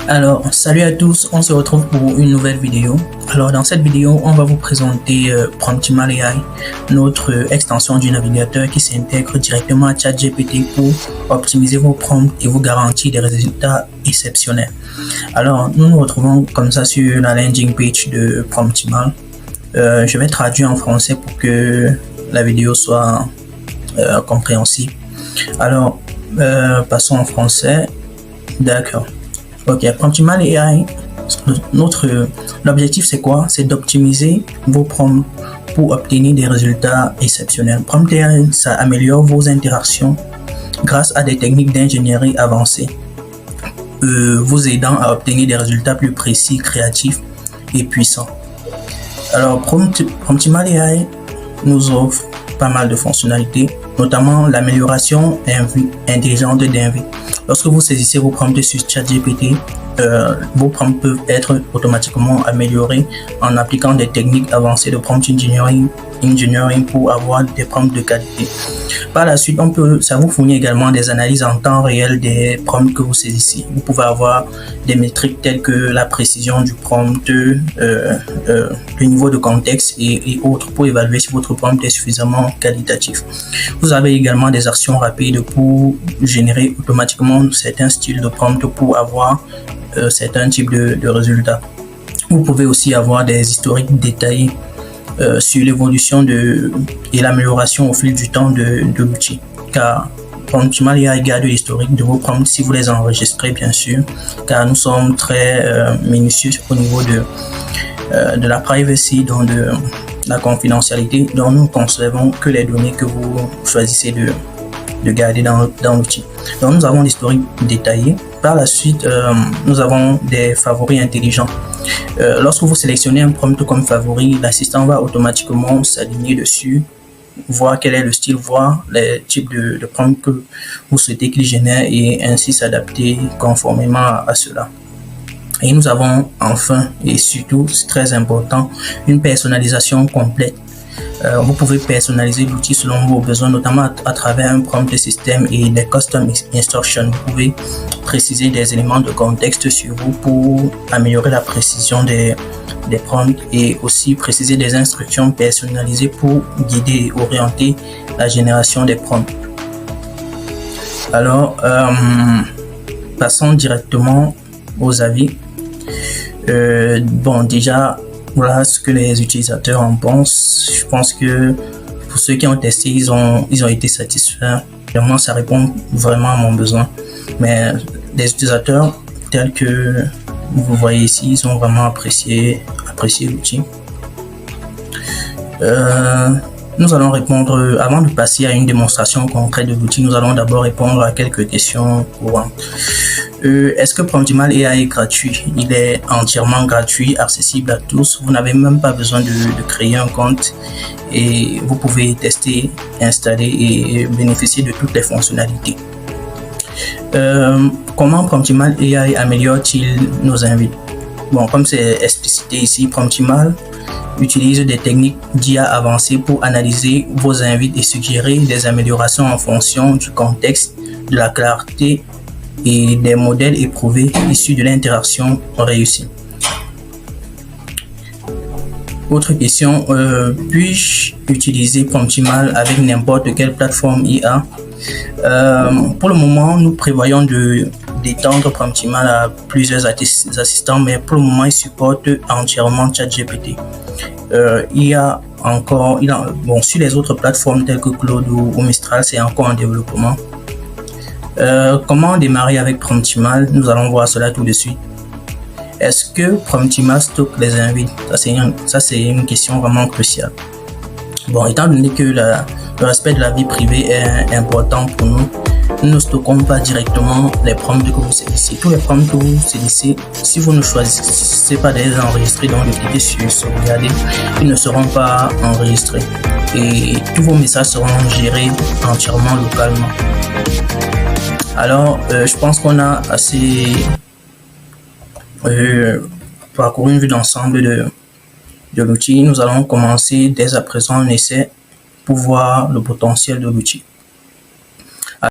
Alors, salut à tous, on se retrouve pour une nouvelle vidéo. Alors, dans cette vidéo, on va vous présenter Promptimal AI, notre extension du navigateur qui s'intègre directement à ChatGPT pour optimiser vos prompts et vous garantir des résultats exceptionnels. Alors, nous nous retrouvons comme ça sur la landing page de Promptimal. Je vais traduire en français pour que la vidéo soit compréhensible. Alors, passons en français. D'accord. Ok, Promptimal AI, l'objectif c'est quoi? C'est d'optimiser vos prompts pour obtenir des résultats exceptionnels. Prompt AI, ça améliore vos interactions grâce à des techniques d'ingénierie avancées, vous aidant à obtenir des résultats plus précis, créatifs et puissants. Alors, Promptimal AI nous offre pas mal de fonctionnalités, notamment l'amélioration intelligente d'envie. Lorsque vous saisissez vos prompts sur ChatGPT, vos prompts peuvent être automatiquement améliorés en appliquant des techniques avancées de prompt engineering pour avoir des prompts de qualité. Par la suite, ça vous fournit également des analyses en temps réel des prompts que vous saisissez. Vous pouvez avoir des métriques telles que la précision du prompt, le niveau de contexte et autres pour évaluer si votre prompt est suffisamment qualitatif. Vous avez également des actions rapides pour générer automatiquement certains styles de prompt pour avoir certains types de résultats. Vous pouvez aussi avoir des historiques détaillés sur l'évolution et l'amélioration au fil du temps de l'outil, car Promptimal AI garde l'historique de vos prompts si vous les enregistrez, bien sûr, car nous sommes très minutieux au niveau de la privacy, donc de la confidentialité, dont nous ne conservons que les données que vous choisissez de garder dans l'outil. Donc nous avons l'historique détaillé. Par la suite, nous avons des favoris intelligents. Lorsque vous sélectionnez un prompt comme favori, l'assistant va automatiquement s'aligner dessus, voir quel est le style, voir les types de prompts que vous souhaitez qu'il génère et ainsi s'adapter conformément à cela. Et nous avons enfin et surtout, c'est très important, une personnalisation complète. Vous pouvez personnaliser l'outil selon vos besoins, notamment à travers un prompt système et des custom instructions. Vous pouvez préciser des éléments de contexte sur vous pour améliorer la précision des prompts et aussi préciser des instructions personnalisées pour guider et orienter la génération des prompts. Alors, passons directement aux avis. Bon, déjà, voilà ce que les utilisateurs en pensent. Je pense que pour ceux qui ont testé, ils ont été satisfaits. Vraiment, ça répond vraiment à mon besoin. Mais les utilisateurs tels que vous voyez ici, ils ont vraiment apprécié l'outil. Nous allons répondre, avant de passer à une démonstration concrète de l'outil, nous allons d'abord répondre à quelques questions courantes. Est-ce que Promptimal AI est gratuit? Il est entièrement gratuit, accessible à tous. Vous n'avez même pas besoin de créer un compte et vous pouvez tester, installer et bénéficier de toutes les fonctionnalités. Comment Promptimal AI améliore-t-il nos invites? Bon, comme c'est explicité ici, Promptimal utilise des techniques d'IA avancées pour analyser vos invites et suggérer des améliorations en fonction du contexte, de la clarté et des modèles éprouvés issus de l'interaction réussie. Autre question, puis-je utiliser Promptimal avec n'importe quelle plateforme IA? Pour le moment, nous prévoyons d'étendre Promptimal à plusieurs assistants, mais pour le moment, il supporte entièrement ChatGPT. Bon, sur les autres plateformes telles que Claude ou Mistral, c'est encore en développement. Comment démarrer avec Promptimal? Nous allons voir cela tout de suite. Est-ce que Promptimal stocke les invites? Ça, c'est une question vraiment cruciale. Bon, étant donné que le respect de la vie privée est important pour nous, nous ne stockons pas directement les prompts que vous saisissez. Tous les prompts que vous saisissez, si vous ne choisissez pas de les enregistrer, donc de cliquer sur sauvegarder, ils ne seront pas enregistrés. Et tous vos messages seront gérés entièrement localement. Alors, je pense qu'on a assez parcouru une vue d'ensemble de l'outil. Nous allons commencer dès à présent un essai pour voir le potentiel de l'outil.